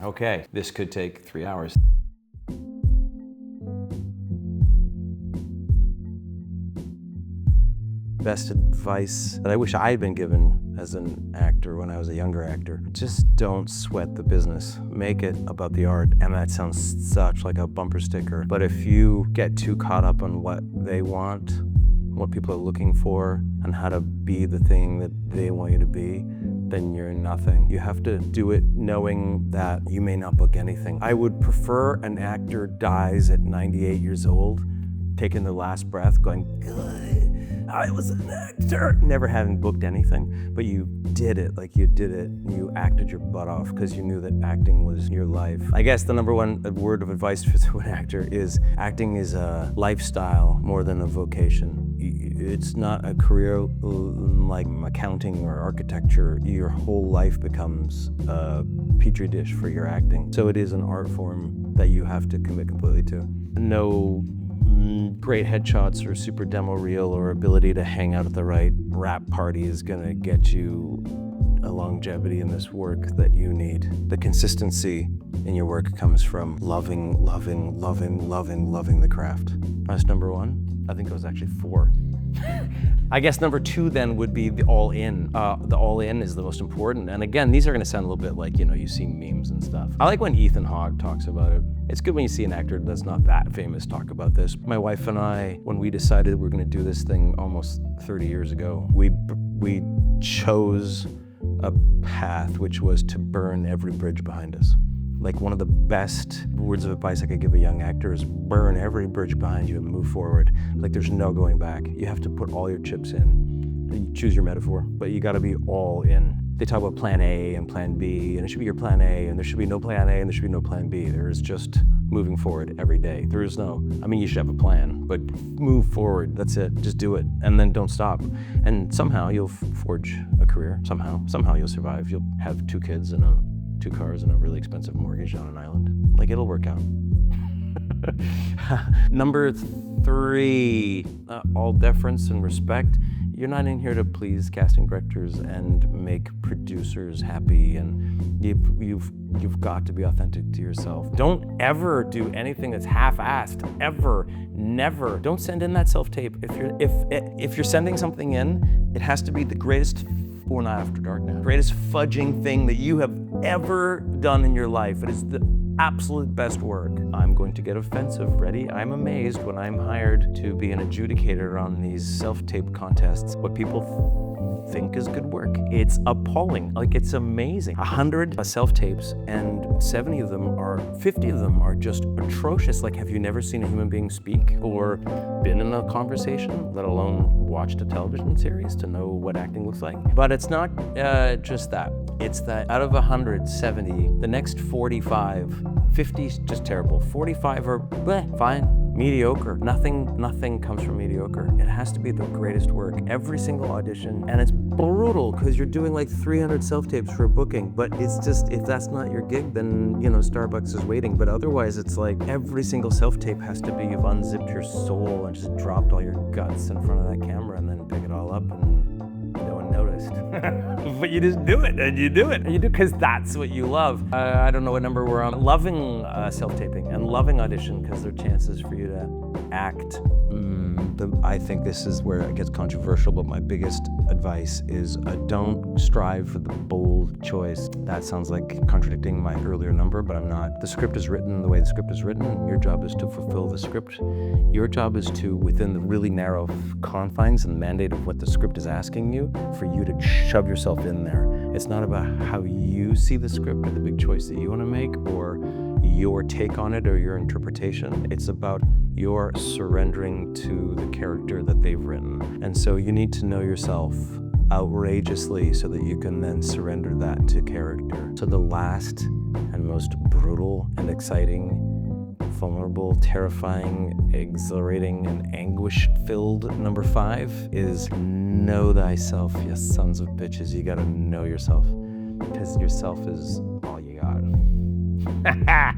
Okay, this could take 3 hours. Best advice that I wish I had been given as an actor when I was a younger actor. Just don't sweat the business. Make it about the art. And that sounds such like a bumper sticker. But if you get too caught up on what they want, what people are looking for, and how to be the thing that they want you to be, then you're nothing. You have to do it knowing that you may not book anything. I would prefer an actor dies at 98 years old, taking their last breath, going, good, I was an actor. Never having booked anything, but you did it, like you did it. You acted your butt off because you knew that acting was your life. I guess the number one word of advice to an actor is acting is a lifestyle more than a vocation. It's not a career like accounting or architecture. Your whole life becomes a petri dish for your acting. So it is an art form that you have to commit completely to. No great headshots or super demo reel or ability to hang out at the right rap party is gonna get you a longevity in this work that you need. The consistency in your work comes from loving the craft. That's number one. I think it was actually 4. I guess number 2 then would be the all-in. The all-in is the most important. And again, these are gonna sound a little bit like, you see memes and stuff. I like when Ethan Hawke talks about it. It's good when you see an actor that's not that famous talk about this. My wife and I, when we decided we're gonna do this thing almost 30 years ago, we chose a path which was to burn every bridge behind us. Like, one of the best words of advice I could give a young actor is burn every bridge behind you and move forward. Like, there's no going back. You have to put all your chips in. You choose your metaphor, but you gotta be all in. They talk about plan A and plan B, and it should be your plan A, and there should be no plan A, and there should be no plan B. There is just moving forward every day. There is no, you should have a plan, but move forward, that's it. Just do it, and then don't stop. And somehow you'll forge a career, somehow you'll survive. You'll have 2 kids and 2 cars and a really expensive mortgage on an island. Like, it'll work out. Number 3, all deference and respect. You're not in here to please casting directors and make producers happy, and you've got to be authentic to yourself. Don't ever do anything that's half-assed, ever, never. Don't send in that self-tape. If you're sending something in, it has to be the greatest, or not After Dark now, greatest fudging thing that you have ever done in your life. It is the absolute best work. I'm going to get offensive. Ready? I'm amazed when I'm hired to be an adjudicator on these self-tape contests, what people think is good work. It's appalling. Like, it's amazing. 100 self-tapes, and 50 of them are just atrocious. Like, have you never seen a human being speak or been in a conversation, let alone watched a television series to know what acting looks like? But it's not just that. It's that out of 170, the next 45, 50's just terrible. 45 are fine. Mediocre. Nothing comes from mediocre. It has to be the greatest work. Every single audition, and it's brutal because you're doing like 300 self-tapes for a booking, but it's just, if that's not your gig, then, Starbucks is waiting. But otherwise, it's like every single self-tape has to be, you've unzipped your soul and just dropped all your guts in front of that camera and then pick it all up and no one noticed. But you just do it, and you do it, and you do, because that's what you love. I don't know what number we're on. Loving self-taping and loving audition, because they're chances for you to act. I think this is where it gets controversial, but my biggest advice is don't strive for the bold choice. That sounds like contradicting my earlier number, but I'm not. The script is written the way the script is written, and your job is to fulfill the script. Your job is to, within the really narrow confines and mandate of what the script is asking you, for you to shove yourself in there. It's not about how you see the script or the big choice that you want to make or your take on it or your interpretation. It's about your surrendering to the character that they've written. And so you need to know yourself outrageously so that you can then surrender that to character. So the last and most brutal and exciting, vulnerable, terrifying, exhilarating, and anguish-filled number 5 is know thyself, you sons of bitches. You gotta know yourself, because yourself is all you got.